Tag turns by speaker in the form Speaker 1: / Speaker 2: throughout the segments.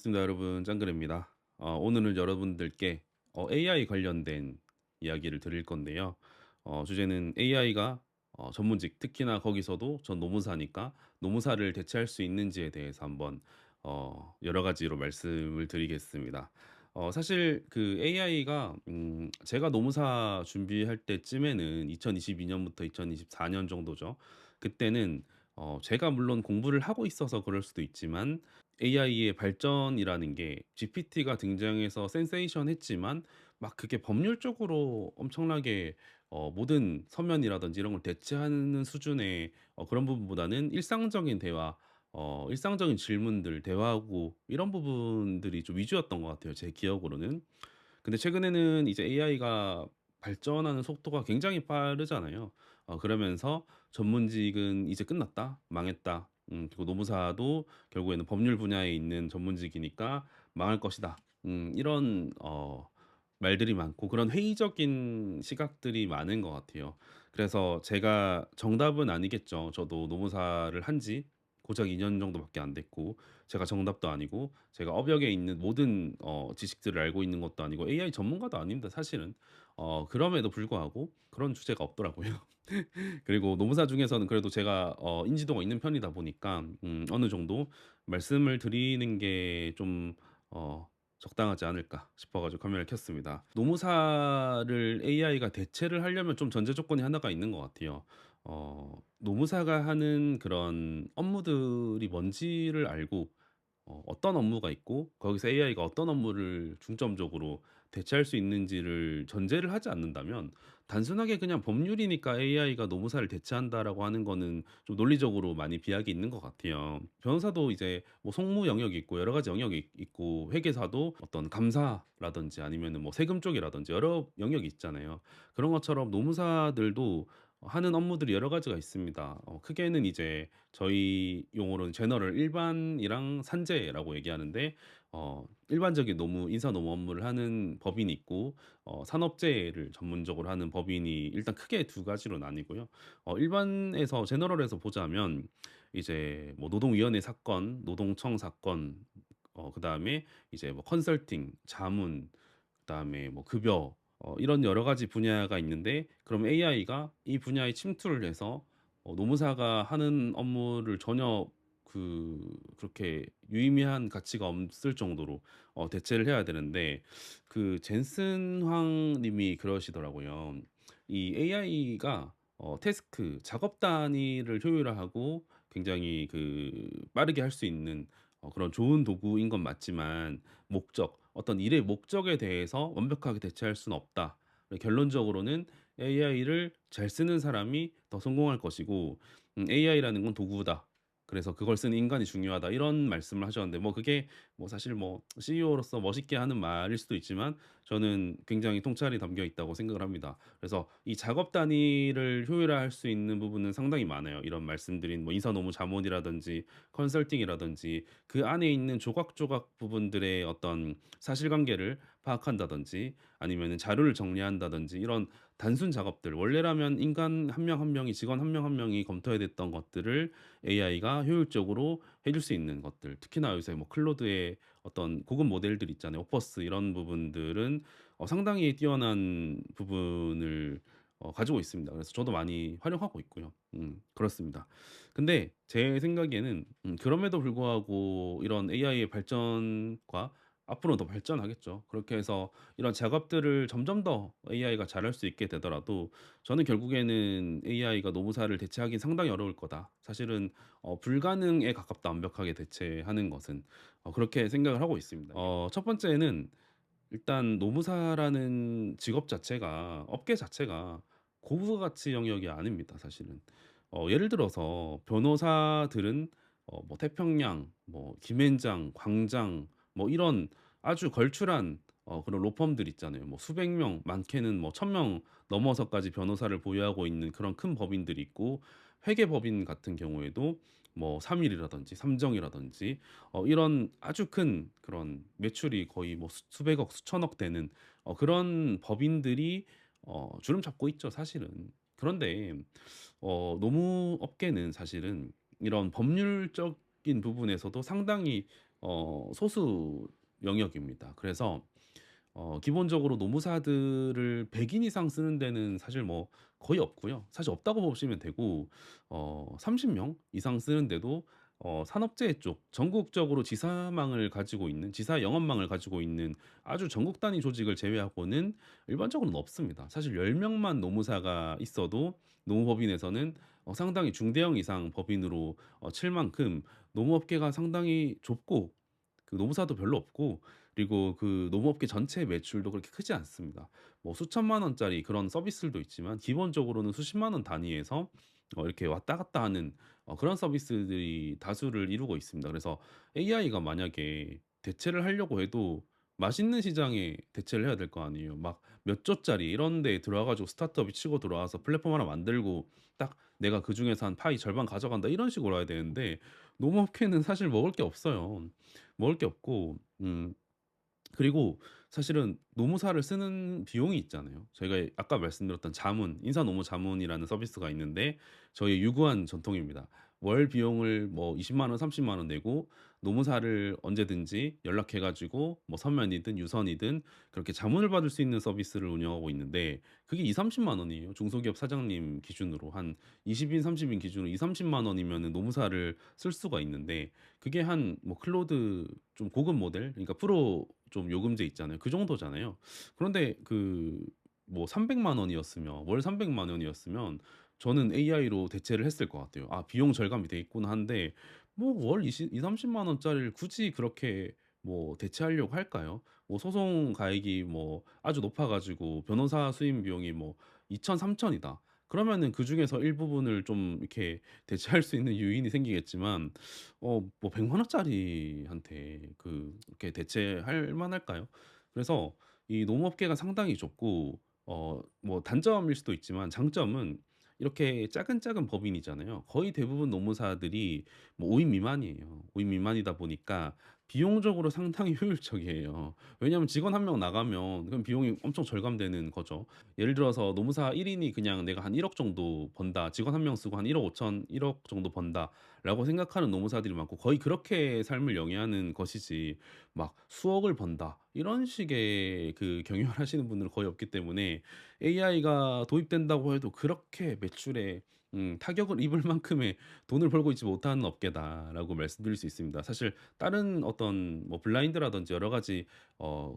Speaker 1: 반갑습니다, 여러분. 짱그레입니다. 오늘은 여러분들께 AI 관련된 이야기를 드릴 건데요. 주제는 AI가 전문직, 특히나 거기서도 전 노무사니까 노무사를 대체할 수 있는지에 대해서 한번 여러 가지로 말씀을 드리겠습니다. 사실 그 AI가 제가 노무사 준비할 때쯤에는 2022년부터 2024년 정도죠. 그때는 제가 물론 공부를 하고 있어서 그럴 수도 있지만 AI의 발전이라는 게 GPT가 등장해서 센세이션했지만 막 그게 법률적으로 엄청나게 모든 서면이라든지 이런 걸 대체하는 수준의 그런 부분보다는 일상적인 대화, 일상적인 질문들 대화하고 이런 부분들이 좀 위주였던 것 같아요, 제 기억으로는. 근데 최근에는 이제 AI가 발전하는 속도가 굉장히 빠르잖아요. 그러면서 전문직은 이제 끝났다, 망했다. 그리고 노무사도 결국에는 법률 분야에 있는 전문직이니까 망할 것이다. 이런 말들이 많고 그런 회의적인 시각들이 많은 것 같아요. 그래서 제가 정답은 아니겠죠. 저도 노무사를 한지 고작 2년 정도밖에 안 됐고 제가 정답도 아니고 제가 업역에 있는 모든 지식들을 알고 있는 것도 아니고 AI 전문가도 아닙니다, 사실은. 그럼에도 불구하고 그런 주제가 없더라고요. 그리고 노무사 중에서는 그래도 제가 인지도가 있는 편이다 보니까 어느 정도 말씀을 드리는 게 좀 적당하지 않을까 싶어 가지고 카메라를 켰습니다. 노무사를 AI가 대체를 하려면 좀 전제 조건이 하나가 있는 것 같아요. 노무사가 하는 그런 업무들이 뭔지를 알고 어떤 업무가 있고 거기서 AI가 어떤 업무를 중점적으로 대체할 수 있는지를 전제를 하지 않는다면 단순하게 그냥 법률이니까 AI가 노무사를 대체한다라고 하는 거는 좀 논리적으로 많이 비약이 있는 것 같아요. 변호사도 이제 뭐 송무 영역이 있고 여러 가지 영역이 있고 회계사도 어떤 감사라든지 아니면은 뭐 세금 쪽이라든지 여러 영역이 있잖아요. 그런 것처럼 노무사들도 하는 업무들이 여러 가지가 있습니다. 크게는 이제 저희 용어로는 제너럴 일반이랑 산재라고 얘기하는데 일반적인 노무 인사 노무 업무를 하는 법인이 있고 산업재해를 전문적으로 하는 법인이 일단 크게 두 가지로 나뉘고요. 일반에서 제너럴에서 보자면 이제 뭐 노동위원회 사건, 노동청 사건, 그다음에 이제 뭐 컨설팅, 자문, 그다음에 뭐 급여 이런 여러 가지 분야가 있는데 그럼 AI가 이 분야에 침투를 해서 노무사가 하는 업무를 전혀 그렇게 유의미한 가치가 없을 정도로 대체를 해야 되는데 그 젠슨 황 님이 그러시더라고요. 이 AI가 태스크, 작업 단위를 효율화하고 굉장히 빠르게 할 수 있는 그런 좋은 도구인 건 맞지만 목적, 어떤 일의 목적에 대해서 완벽하게 대체할 수는 없다. 결론적으로는 AI를 잘 쓰는 사람이 더 성공할 것이고, AI라는 건 도구다. 그래서 그걸 쓰는 인간이 중요하다. 이런 말씀을 하셨는데, 뭐 그게 뭐 사실 뭐 CEO로서 멋있게 하는 말일 수도 있지만, 저는 굉장히 통찰이 담겨 있다고 생각을 합니다. 그래서 이 작업 단위를 효율화할 수 있는 부분은 상당히 많아요. 이런 말씀드린 뭐 인사 노무 자문이라든지 컨설팅이라든지 그 안에 있는 조각조각 부분들의 어떤 사실관계를 파악한다든지 아니면은 자료를 정리한다든지 이런 단순 작업들 원래라면 인간 한 명 한 명이 직원 한 명 한 명이 검토해야 됐던 것들을 AI가 효율적으로 해줄 수 있는 것들 특히나 요새 뭐 클로드의 어떤 고급 모델들 있잖아요 오퍼스 이런 부분들은 상당히 뛰어난 부분을 가지고 있습니다. 그래서 저도 많이 활용하고 있고요. 그렇습니다. 근데 제 생각에는 그럼에도 불구하고 이런 AI의 발전과 앞으로 더 발전하겠죠. 그렇게 해서 이런 작업들을 점점 더 AI가 잘할 수 있게 되더라도 저는 결국에는 AI가 노무사를 대체하긴 상당히 어려울 거다. 사실은 불가능에 가깝다. 완벽하게 대체하는 것은 그렇게 생각을 하고 있습니다. 첫 번째는 일단 노무사라는 직업 자체가 업계 자체가 고부가치 영역이 아닙니다, 사실은. 예를 들어서 변호사들은 뭐 태평양, 뭐 김앤장, 광장 뭐 이런 아주 걸출한 그런 로펌들 있잖아요. 뭐 수백 명, 많게는 뭐 1,000명 넘어서까지 변호사를 보유하고 있는 그런 큰 법인들이 있고 회계법인 같은 경우에도 뭐 삼일이라든지 삼정이라든지 이런 아주 큰 그런 매출이 거의 뭐 수백억, 수천억 되는 그런 법인들이 주름 잡고 있죠, 사실은. 그런데 노무업계는 사실은 이런 법률적인 부분에서도 상당히 소수 영역입니다. 그래서 기본적으로 노무사들을 100인 이상 쓰는 데는 사실 뭐 거의 없고요. 사실 없다고 보시면 되고 30명 이상 쓰는데도 산업재해 쪽 전국적으로 지사망을 가지고 있는 지사 영업망을 가지고 있는 아주 전국 단위 조직을 제외하고는 일반적으로는 없습니다. 사실 10 명만 노무사가 있어도 노무법인에서는 상당히 중대형 이상 법인으로 칠 만큼 노무업계가 상당히 좁고 그 노무사도 별로 없고 그리고 그 노무업계 전체 매출도 그렇게 크지 않습니다. 뭐 수천만 원짜리 그런 서비스들도 있지만 기본적으로는 수십만 원 단위에서 이렇게 왔다 갔다 하는 그런 서비스들이 다수를 이루고 있습니다. 그래서 AI가 만약에 대체를 하려고 해도 맛있는 시장에 대체를 해야 될 거 아니에요. 막 몇 조짜리 이런 데 들어와 가지고 스타트업이 치고 들어와서 플랫폼 하나 만들고 딱 내가 그중에서 한 파이 절반 가져간다 이런 식으로 와야 되는데 농업계는 사실 먹을 게 없어요. 먹을 게 없고 그리고 사실은 노무사를 쓰는 비용이 있잖아요. 저희가 아까 말씀드렸던 자문, 인사노무 자문이라는 서비스가 있는데 저희의 유구한 전통입니다. 월 비용을 뭐 20만 원, 30만 원 내고 노무사를 언제든지 연락해 가지고 뭐 서면이든 유선이든 그렇게 자문을 받을 수 있는 서비스를 운영하고 있는데 그게 2-30만 원이에요. 중소기업 사장님 기준으로 한 20인, 30인 기준으로 2-30만 원이면은 노무사를 쓸 수가 있는데 그게 한 뭐 클로드 좀 고급 모델 그러니까 프로 좀 요금제 있잖아요. 그 정도잖아요. 그런데 그 뭐 300만 원이었으면 월 300만 원이었으면 저는 AI로 대체를 했을 것 같아요. '아 비용 절감이 돼 있구나.' 한데 뭐 월 20-30만 원짜리를 굳이 그렇게 뭐 대체하려고 할까요? 뭐 소송 가액이 뭐 아주 높아 가지고 변호사 수임 비용이 뭐 2,000-3,000 이다. 그러면은 그중에서 일부분을 좀 이렇게 대체할 수 있는 요인이 생기겠지만 뭐 100만 원짜리한테 그렇게 대체할 만할까요? 그래서 이 농업계가 상당히 좁고 뭐 단점일 수도 있지만 장점은 이렇게 작은 작은 법인이잖아요. 거의 대부분 노무사들이 뭐 5인 미만이에요. 5인 미만이다 보니까 비용적으로 상당히 효율적이에요. 왜냐하면 직원 한 명 나가면 그럼 비용이 엄청 절감되는 거죠. 예를 들어서 노무사 1 인이 그냥 '내가 한 1억 정도 번다. 직원 한 명 쓰고 한 1억 5천 1억 정도 번다.'라고 생각하는 노무사들이 많고 거의 그렇게 삶을 영위하는 것이지 막 '수억을 번다.' 이런 식의 그 경영을 하시는 분들은 거의 없기 때문에 AI가 도입된다고 해도 그렇게 매출에 타격을 입을 만큼의 돈을 벌고 있지 못하는 업계다라고 말씀드릴 수 있습니다. 사실 다른 어떤 뭐 블라인드라든지 여러 가지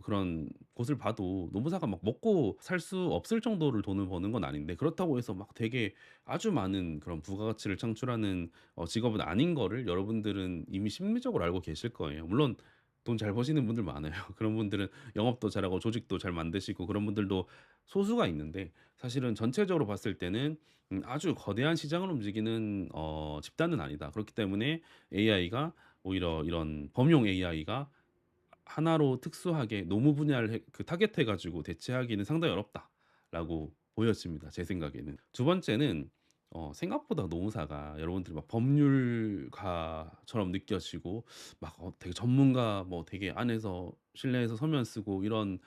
Speaker 1: 그런 곳을 봐도 노무사가 막 먹고 살 수 없을 정도를 돈을 버는 건 아닌데 그렇다고 해서 막 되게 아주 많은 그런 부가가치를 창출하는 직업은 아닌 거를 여러분들은 이미 심리적으로 알고 계실 거예요. 물론 돈 잘 버시는 분들 많아요. 그런 분들은 영업도 잘하고 조직도 잘 만드시고 그런 분들도 소수가 있는데 사실은 전체적으로 봤을 때는 아주 거대한 시장을 움직이는 집단은 아니다. 그렇기 때문에 AI가 오히려 이런 범용 AI가 하나로 특수하게 노무 분야를 타겟해 가지고 대체하기는 상당히 어렵다라고 보여집니다. 제 생각에는. 두 번째는 생각보다 노무사가 여러분들이 막 법률가처럼 느껴지고 막 되게 전문가 뭐 되게 안에서 실내에서 서면 쓰고 이런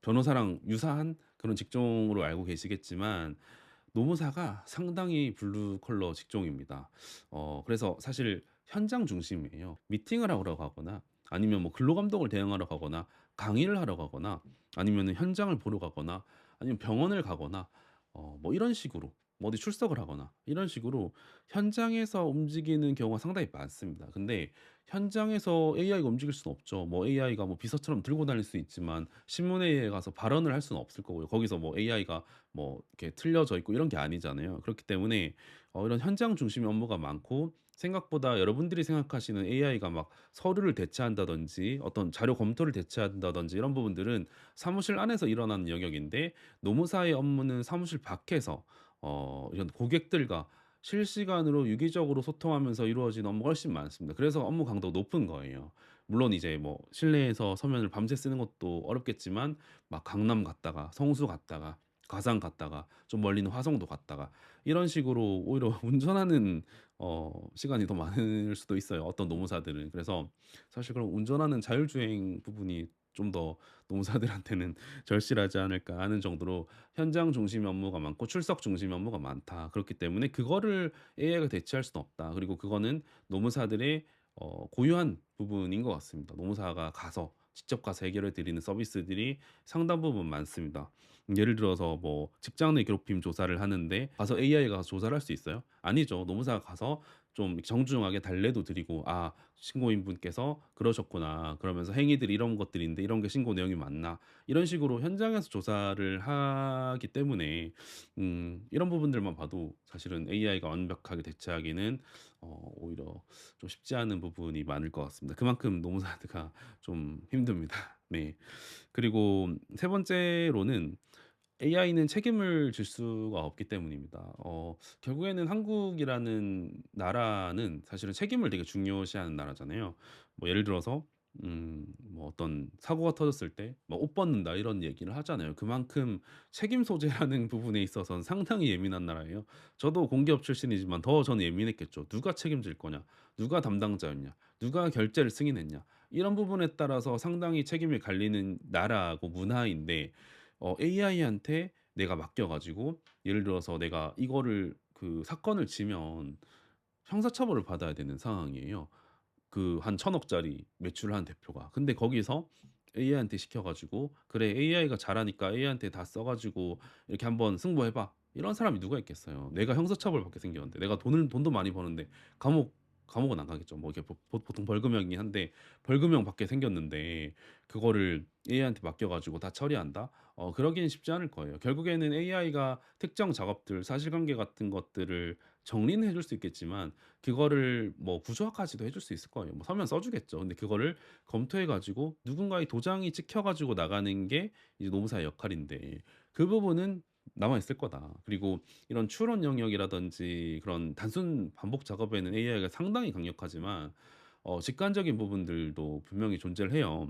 Speaker 1: 변호사랑 유사한 그런 직종으로 알고 계시겠지만 노무사가 상당히 블루 컬러 직종입니다. 그래서 사실 현장 중심이에요. 미팅을 하러 가거나 아니면 뭐 근로 감독을 대행하러 가거나 강의를 하러 가거나 아니면은 현장을 보러 가거나 아니면 병원을 가거나 뭐 이런 식으로 뭐 어디 출석을 하거나 이런 식으로 현장에서 움직이는 경우가 상당히 많습니다. 근데 현장에서 AI가 움직일 수는 없죠. 뭐 AI가 뭐 비서처럼 들고 다닐 수 있지만 신문회의에 가서 발언을 할 수는 없을 거고요. 거기서 뭐 AI가 뭐 이렇게 틀려져 있고 이런 게 아니잖아요. 그렇기 때문에 이런 현장 중심의 업무가 많고 생각보다 여러분들이 생각하시는 AI가 막 서류를 대체한다든지 어떤 자료 검토를 대체한다든지 이런 부분들은 사무실 안에서 일어나는 영역인데 노무사의 업무는 사무실 밖에서 이런 고객들과 실시간으로 유기적으로 소통하면서 이루어지는 업무가 훨씬 많습니다. 그래서 업무 강도가 높은 거예요. 물론 이제 뭐 실내에서 서면을 밤새 쓰는 것도 어렵겠지만 막 강남 갔다가 성수 갔다가 가상 갔다가 좀 멀리는 화성도 갔다가 이런 식으로 오히려 운전하는 시간이 더 많을 수도 있어요, 어떤 노무사들은. 그래서 사실 그런 운전하는 자율주행 부분이 좀 더 노무사들한테는 절실하지 않을까 하는 정도로 현장 중심 업무가 많고 출석 중심 업무가 많다. 그렇기 때문에 그거를 AI가 대체할 수는 없다. 그리고 그거는 노무사들의 고유한 부분인 것 같습니다. 노무사가 가서 직접 가서 해결해 드리는 서비스들이 상당 부분 많습니다. 예를 들어서 뭐 직장 내 괴롭힘 조사를 하는데 가서 AI가 가서 조사를 할 수 있어요? 아니죠. 노무사가 가서 좀 정중하게 달래도 드리고 "아 신고인분께서 그러셨구나. 그러면서 행위들이 이런 것들인데 이런 게 신고 내용이 맞나?" 이런 식으로 현장에서 조사를 하기 때문에 이런 부분들만 봐도 사실은 AI가 완벽하게 대체하기는 오히려 좀 쉽지 않은 부분이 많을 것 같습니다. 그만큼 노무사드가 좀 힘듭니다. 네. 그리고 세 번째로는 AI는 책임을 질 수가 없기 때문입니다. 결국에는 한국이라는 나라는 사실은 책임을 되게 중요시하는 나라잖아요. 뭐 예를 들어서 뭐 어떤 사고가 터졌을 때 뭐 "옷 벗는다." 이런 얘기를 하잖아요. 그만큼 책임 소재라는 부분에 있어서는 상당히 예민한 나라예요. 저도 공기업 출신이지만 더 저는 예민했겠죠. 누가 책임질 거냐? 누가 담당자였냐? 누가 결제를 승인했냐? 이런 부분에 따라서 상당히 책임이 갈리는 나라고 문화인데 AI한테 내가 맡겨 가지고 예를 들어서 내가 이거를 그 사건을 지면 형사처벌을 받아야 되는 상황이에요. 그 한 1,000억 짜리 매출을 한 대표가. 근데 거기서 AI한테 시켜 가지고 "그래 AI가 잘하니까 AI한테 다 써 가지고 이렇게 한번 승부해 봐." 이런 사람이 누가 있겠어요. 내가 형사처벌 받게 생겼는데 내가 돈도 많이 버는데 감옥은 안 가겠죠. 뭐 이게 보통 벌금형이긴 한데 벌금형 받게 생겼는데 그거를 AI한테 맡겨 가지고 다 처리한다? 그러기는 쉽지 않을 거예요. 결국에는 AI가 특정 작업들 사실관계 같은 것들을 정리는 해줄 수 있겠지만 그거를 뭐 구조화까지도 해줄 수 있을 거예요. 뭐 서면 써 주겠죠. 근데 그거를 검토해 가지고 누군가의 도장이 찍혀 가지고 나가는 게 이제 노무사의 역할인데 그 부분은 남아 있을 거다. 그리고 이런 추론 영역이라든지 그런 단순 반복 작업에는 AI가 상당히 강력하지만 직관적인 부분들도 분명히 존재를 해요.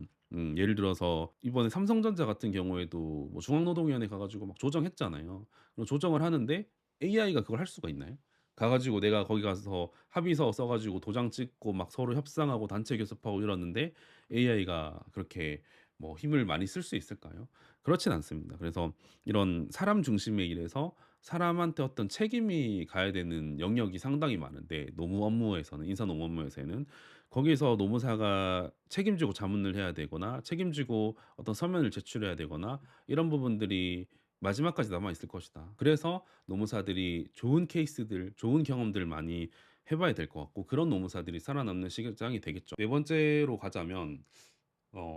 Speaker 1: 예를 들어서 이번에 삼성전자 같은 경우에도 뭐 중앙노동위원회 가 가지고 막 조정했잖아요. 그럼 조정을 하는데 AI가 그걸 할 수가 있나요? 가 가지고 내가 거기 가서 합의서 써 가지고 도장 찍고 막 서로 협상하고 단체 교섭하고 이러는데 AI가 그렇게 뭐 힘을 많이 쓸 수 있을까요? 그렇진 않습니다. 그래서 이런 사람 중심의 일에서 사람한테 어떤 책임이 가야 되는 영역이 상당히 많은데 노무 업무에서는 인사 노무 업무에서는 거기서 노무사가 책임지고 자문을 해야 되거나 책임지고 어떤 서면을 제출해야 되거나 이런 부분들이 마지막까지 남아 있을 것이다. 그래서 노무사들이 좋은 케이스들, 좋은 경험들을 많이 해 봐야 될 것 같고 그런 노무사들이 살아남는 시장이 되겠죠. 네 번째로 가자면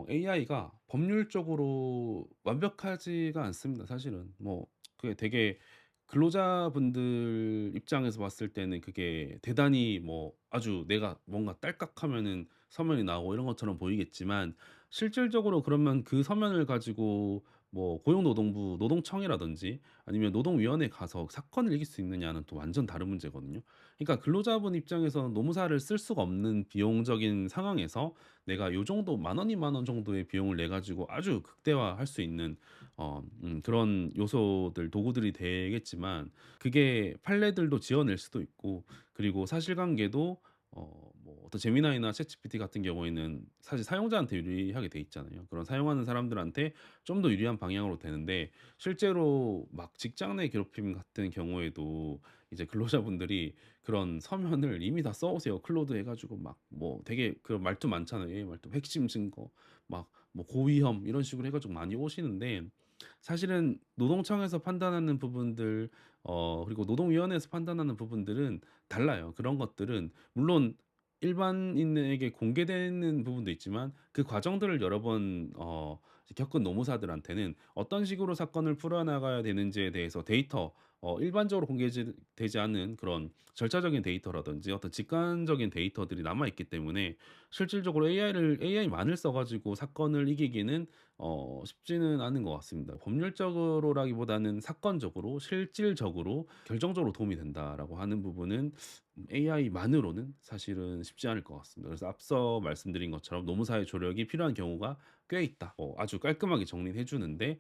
Speaker 1: AI가 법률적으로 완벽하지가 않습니다 사실은. 뭐 그게 되게 근로자분들 입장에서 봤을 때는 그게 대단히 뭐 아주 내가 뭔가 딸깍하면은 서면이 나오고 이런 것처럼 보이겠지만 실질적으로 그러면 그 서면을 가지고 뭐 고용노동부 노동청이라든지 아니면 노동위원회에 가서 사건을 이길 수 있느냐는 또 완전 다른 문제거든요. 그러니까 근로자분 입장에서는 노무사를 쓸 수가 없는 비용적인 상황에서 내가 요 정도 10,000원, 20,000원 정도의 비용을 내 가지고 아주 극대화할 수 있는 그런 요소들 도구들이 되겠지만 그게 판례들도 지어낼 수도 있고 그리고 사실관계도 뭐 어떤 제미나이나 챗GPT 같은 경우에는 사실 사용자한테 유리하게 돼 있잖아요. 그런 사용하는 사람들한테 좀 더 유리한 방향으로 되는데 실제로 막 직장 내 괴롭힘 같은 경우에도 이제 근로자분들이 그런 서면을 이미 다 써 오세요. 클로드 해 가지고 막 뭐 되게 그런 말투 많잖아요. AI 말투. 핵심 증거 막 뭐 고위험 이런 식으로 해 가지고 많이 오시는데 사실은 노동청에서 판단하는 부분들 그리고 노동위원회에서 판단하는 부분들은 달라요. 그런 것들은 물론 일반인에게 공개되는 부분도 있지만 그 과정들을 여러 번 겪은 노무사들한테는 어떤 식으로 사건을 풀어나가야 되는지에 대해서 데이터 일반적으로 되지 않은 그런 절차적인 데이터라든지 어떤 직관적인 데이터들이 남아 있기 때문에 실질적으로 AI만을 써 가지고 사건을 이기기는 쉽지는 않은 것 같습니다. 법률적으로라기보다는 사건적으로 실질적으로 결정적으로 도움이 된다라고 하는 부분은 AI만으로는 사실은 쉽지 않을 것 같습니다. 그래서 앞서 말씀드린 것처럼 노무사의 조력이 필요한 경우가 꽤 있다. 아주 깔끔하게 정리해 주는데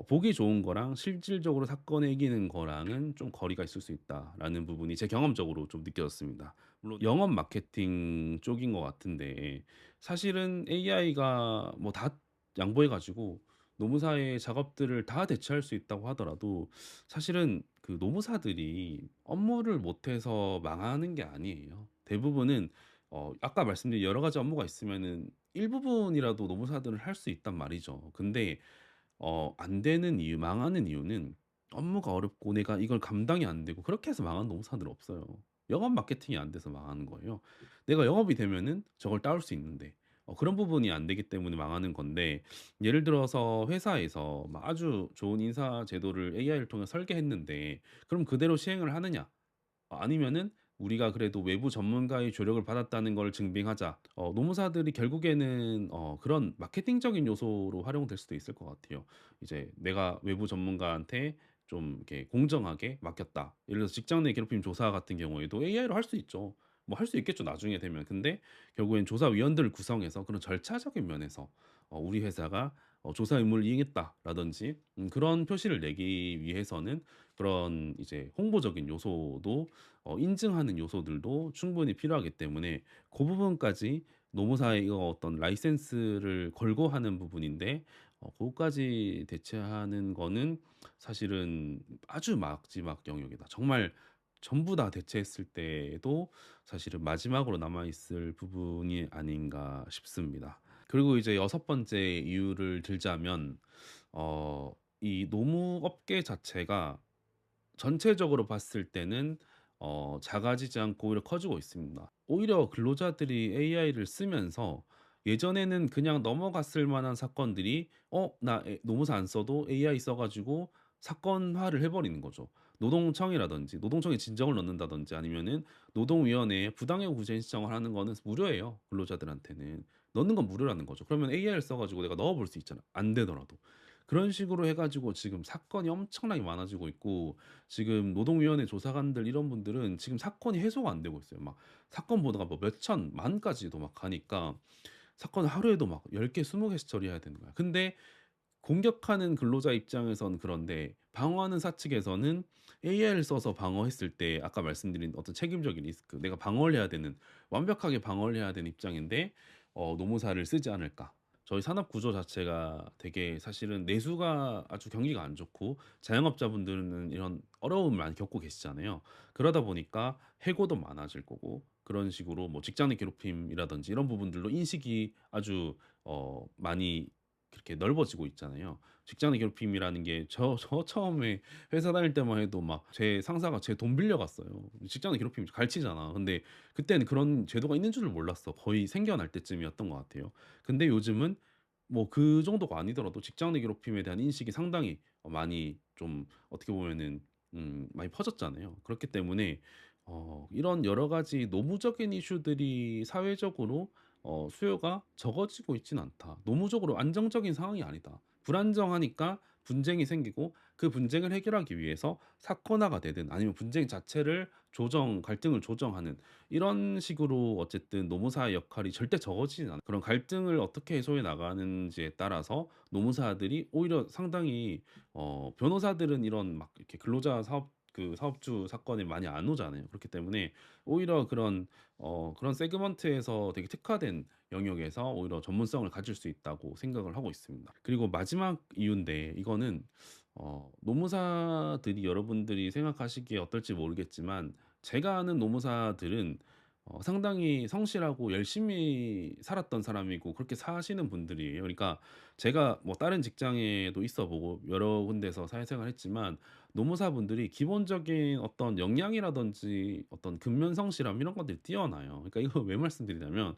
Speaker 1: 보기 좋은 거랑 실질적으로 사건에 이기는 거랑은 좀 거리가 있을 수 있다라는 부분이 제 경험적으로 좀 느껴졌습니다. 물론 영업 마케팅 쪽인 것 같은데 사실은 AI가 뭐 다 양보해 가지고 노무사의 작업들을 다 대체할 수 있다고 하더라도 사실은 그 노무사들이 업무를 못해서 망하는 게 아니에요. 대부분은 아까 말씀드린 여러 가지 업무가 있으면은 일부분이라도 노무사들은 할 수 있단 말이죠. 근데 안 되는 이유, 망하는 이유는 업무가 어렵고 내가 이걸 감당이 안 되고 그렇게 해서 망하는 노무사들 없어요. 영업 마케팅이 안 돼서 망하는 거예요. 내가 영업이 되면은 저걸 따올 수 있는데 그런 부분이 안 되기 때문에 망하는 건데, 예를 들어서 회사에서 막 아주 좋은 인사 제도를 AI를 통해 설계했는데 그럼 그대로 시행을 하느냐? 아니면은 우리가 그래도 외부 전문가의 조력을 받았다는 걸 증빙하자. 노무사들이 결국에는 그런 마케팅적인 요소로 활용될 수도 있을 것 같아요. 이제 내가 외부 전문가한테 좀 이렇게 공정하게 맡겼다. 예를 들어서 직장 내 괴롭힘 조사 같은 경우에도 AI로 할 수 있죠. 뭐 할 수 있겠죠, 나중에 되면. 근데 결국엔 조사위원들을 구성해서 그런 절차적인 면에서 우리 회사가 조사 의무를 이행했다라든지 그런 표시를 내기 위해서는 그런 이제 홍보적인 요소도 인증하는 요소들도 충분히 필요하기 때문에 그 부분까지 노무사의 이거 어떤 라이센스를 걸고 하는 부분인데, 그거까지 대체하는 거는 사실은 아주 마지막 영역이다. 정말 전부 다 대체했을 때에도 사실은 마지막으로 남아 있을 부분이 아닌가 싶습니다. 그리고 이제 여섯 번째 이유를 들자면 이 노무업계 자체가 전체적으로 봤을 때는 작아지지 않고 오히려 커지고 있습니다. 오히려 근로자들이 AI를 쓰면서 예전에는 그냥 넘어갔을 만한 사건들이 나 노무사 안 써도 AI 써 가지고 사건화를 해 버리는 거죠. 노동청이라든지 노동청에 진정을 넣는다든지 아니면은 노동위원회에 부당해고 구제 신청을 하는 거는 무료예요, 근로자들한테는. 넣는 건 무료라는 거죠. 그러면 AI를 써 가지고 내가 넣어 볼 수 있잖아, 안 되더라도. 그런 식으로 해 가지고 지금 사건이 엄청나게 많아지고 있고, 지금 노동위원회 조사관들 이런 분들은 지금 사건이 해소가 안 되고 있어요. 막 사건 보도가 뭐 몇천 만까지도 막 가니까 사건 하루에도 막 10개 20개씩 처리해야 되는 거야. 근데 공격하는 근로자 입장에선 그런데 방어하는 사측에서는 AI를 써서 방어했을 때 아까 말씀드린 어떤 책임적인 리스크, 내가 방어를 해야 되는, 완벽하게 방어를 해야 되는 입장인데 노무사를 쓰지 않을까. 저희 산업 구조 자체가 되게 사실은 내수가 아주 경기가 안 좋고 자영업자분들은 이런 어려움을 많이 겪고 계시잖아요. 그러다 보니까 해고도 많아질 거고, 그런 식으로 뭐 직장 내 괴롭힘이라든지 이런 부분들로 인식이 아주 많이 그렇게 넓어지고 있잖아요. 직장 내 괴롭힘이라는 게 저 처음에 회사 다닐 때만 해도 막 제 상사가 제 돈 빌려갔어요. 직장 내 괴롭힘 갈치잖아. 근데 그때는 그런 제도가 있는 줄을 몰랐어. 거의 생겨날 때쯤이었던 것 같아요. 근데 요즘은 뭐 그 정도가 아니더라도 직장 내 괴롭힘에 대한 인식이 상당히 많이 좀 어떻게 보면은 많이 퍼졌잖아요. 그렇기 때문에 이런 여러 가지 노무적인 이슈들이 사회적으로 수요가 적어지고 있진 않다. 노무적으로 안정적인 상황이 아니다. 불안정하니까 분쟁이 생기고 그 분쟁을 해결하기 위해서 사건화가 되든 아니면 분쟁 자체를 갈등을 조정하는 이런 식으로 어쨌든 노무사의 역할이 절대 적어지진 않아요. 그런 갈등을 어떻게 해소해 나가는지에 따라서 노무사들이 오히려 상당히 변호사들은 이런 막 이렇게 근로자 사업주 사건에 많이 안 오잖아요. 그렇기 때문에 오히려 그런 세그먼트에서 되게 특화된 영역에서 오히려 전문성을 가질 수 있다고 생각을 하고 있습니다. 그리고 마지막 이유인데, 이거는 노무사들이 여러분들이 생각하시기에 어떨지 모르겠지만 제가 아는 노무사들은 상당히 성실하고 열심히 살았던 사람이고 그렇게 사시는 분들이에요. 그러니까 제가 뭐 다른 직장에도 있어 보고 여러 군데서 사회생활 했지만 노무사분들이 기본적인 어떤 역량이라든지 어떤 근면 성실함 이런 것들이 뛰어나요. 그러니까 이거 왜 말씀드리냐면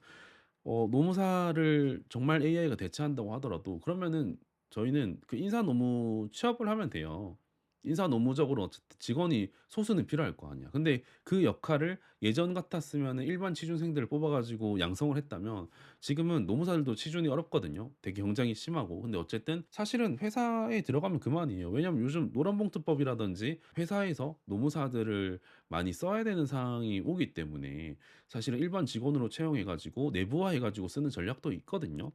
Speaker 1: 노무사를 정말 AI가 대체한다고 하더라도 그러면은 저희는 그 인사 노무 취업을 하면 돼요. 인사 노무적으로 어쨌든 직원이 소수는 필요할 거 아니야. 근데 그 역할을 예전 같았으면은 일반 취준생들을 뽑아 가지고 양성을 했다면 지금은 노무사들도 취준이 어렵거든요. 되게 경쟁이 심하고. 근데 어쨌든 사실은 회사에 들어가면 그만이에요. 왜냐면 요즘 노란봉투법이라든지 회사에서 노무사들을 많이 써야 되는 상황이 오기 때문에 사실은 일반 직원으로 채용해 가지고 내부화해 가지고 쓰는 전략도 있거든요.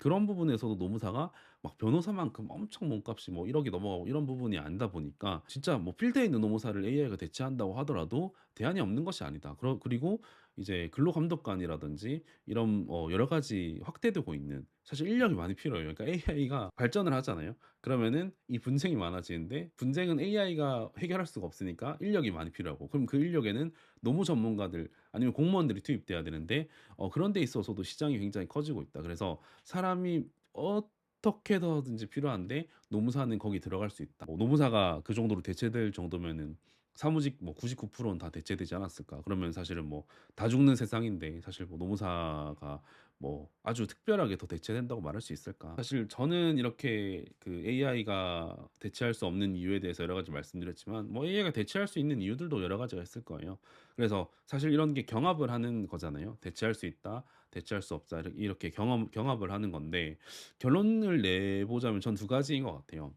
Speaker 1: 그런 부분에서도 노무사가 막 변호사만큼 엄청 몸값이 뭐 1억이 넘어가고 이런 부분이 아니다 보니까 진짜 뭐 필드에 있는 노무사를 AI가 대체한다고 하더라도 대안이 없는 것이 아니다. 그리고 이제 근로감독관이라든지 이런 여러 가지 확대되고 있는 사실 인력이 많이 필요해요. 그러니까 AI가 발전을 하잖아요. 그러면은 이 분쟁이 많아지는데 분쟁은 AI가 해결할 수가 없으니까 인력이 많이 필요하고 그럼 그 인력에는 노무 전문가들 아니면 공무원들이 투입돼야 되는데 그런 데 있어서도 시장이 굉장히 커지고 있다. 그래서 사람이 어떻게 해서든지 필요한데 노무사는 거기 들어갈 수 있다. 뭐 노무사가 그 정도로 대체될 정도면은 사무직 뭐 99%는 다 대체되지 않았을까? 그러면 사실은 뭐 다 죽는 세상인데 사실 뭐 노무사가 뭐 아주 특별하게 더 대체된다고 말할 수 있을까? 사실 저는 이렇게 그 AI가 대체할 수 없는 이유에 대해서 여러 가지 말씀드렸지만 뭐 AI가 대체할 수 있는 이유들도 여러 가지가 있을 거예요. 그래서 사실 이런 게 경합을 하는 거잖아요. 대체할 수 있다, 대체할 수 없다 이렇게 경합을 하는 건데 결론을 내보자면 전 두 가지인 것 같아요.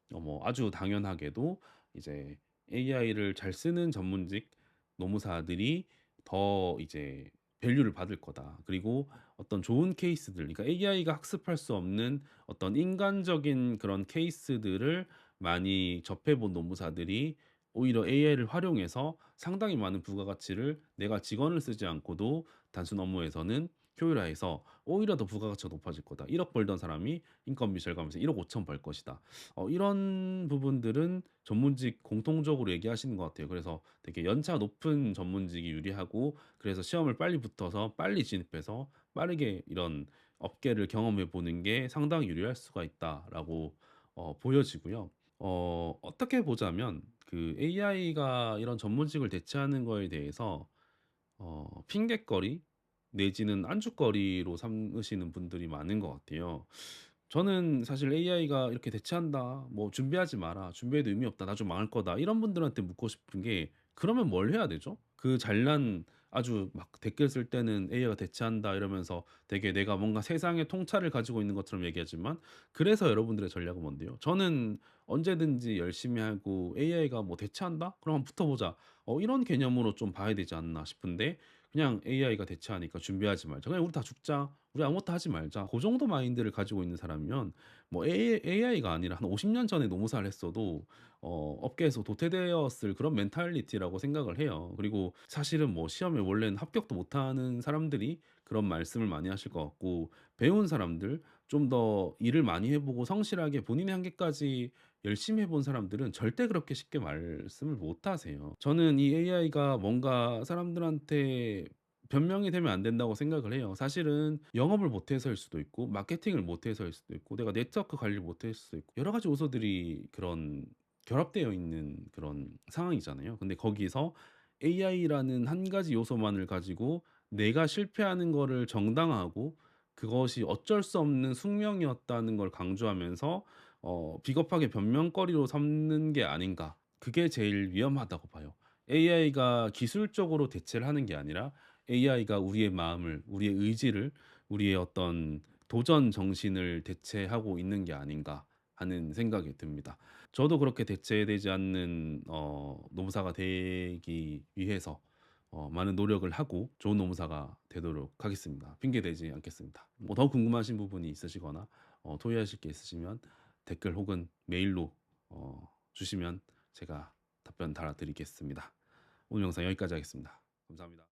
Speaker 1: 뭐 아주 당연하게도 이제 AI를 잘 쓰는 전문직 노무사들이 더 이제 밸류를 받을 거다. 그리고 어떤 좋은 케이스들, 그러니까 AI가 학습할 수 없는 어떤 인간적인 그런 케이스들을 많이 접해본 노무사들이 오히려 AI를 활용해서 상당히 많은 부가가치를 내가 직원을 쓰지 않고도 단순 업무에서는 효율화해서 오히려 더 부가가치가 높아질 거다. 1억 벌던 사람이 인건비 절감해서 1억 5천 벌 것이다. 이런 부분들은 전문직 공통적으로 얘기하시는 것 같아요. 그래서 되게 연차 높은 전문직이 유리하고 그래서 시험을 빨리 붙어서 빨리 진입해서 빠르게 이런 업계를 경험해 보는 게 상당히 유리할 수가 있다라고 보여지고요. 어떻게 보자면 그 AI가 이런 전문직을 대체하는 거에 대해서 핑곗거리 내지는 안주거리로 삼으시는 분들이 많은 것 같아요. 저는 사실 "AI가 이렇게 대체한다. 뭐 준비하지 마라. 준비해도 의미 없다. 나중 망할 거다." 이런 분들한테 묻고 싶은 게 그러면 뭘 해야 되죠? 그 잘난 아주 막 댓글 쓸 때는 "AI가 대체한다." 이러면서 되게 내가 뭔가 세상의 통찰을 가지고 있는 것처럼 얘기하지만 그래서 여러분들의 전략은 뭔데요? 저는 언제든지 열심히 하고 "AI가 뭐 대체한다? 그럼 한번 붙어 보자." 이런 개념으로 좀 봐야 되지 않나 싶은데 그냥 AI가 대체하니까 준비하지 말자. 그냥 우리 다 죽자. 우리 아무것도 하지 말자. 그 정도 마인드를 가지고 있는 사람이면 뭐 AI가 아니라 한 50년 전에 노무사를 했어도 업계에서 도태되었을 그런 멘탈리티라고 생각을 해요. 그리고 사실은 뭐 시험에 원래는 합격도 못하는 사람들이 그런 말씀을 많이 하실 것 같고 배운 사람들 좀 더 일을 많이 해보고 성실하게 본인의 한계까지 열심히 해본 사람들은 절대 그렇게 쉽게 말씀을 못 하세요. 저는 이 AI가 뭔가 사람들한테 변명이 되면 안 된다고 생각을 해요. 사실은 영업을 못해서일 수도 있고 마케팅을 못해서일 수도 있고 내가 네트워크 관리를 못했을 수도 있고 여러 가지 요소들이 그런 결합되어 있는 그런 상황이잖아요. 근데 거기서 AI라는 한 가지 요소만을 가지고 내가 실패하는 거를 정당화하고 그것이 어쩔 수 없는 숙명이었다는 걸 강조하면서 비겁하게 변명거리로 삼는 게 아닌가. 그게 제일 위험하다고 봐요. AI가 기술적으로 대체를 하는 게 아니라 AI가 우리의 마음을, 우리의 의지를, 우리의 어떤 도전 정신을 대체하고 있는 게 아닌가 하는 생각이 듭니다. 저도 그렇게 대체되지 않는 노무사가 되기 위해서 많은 노력을 하고 좋은 노무사가 되도록 하겠습니다. 핑계 대지 않겠습니다. 뭐 더 궁금하신 부분이 있으시거나 토의하실 게 있으시면 댓글 혹은 메일로 주시면 제가 답변 달아드리겠습니다. 오늘 영상 여기까지 하겠습니다. 감사합니다.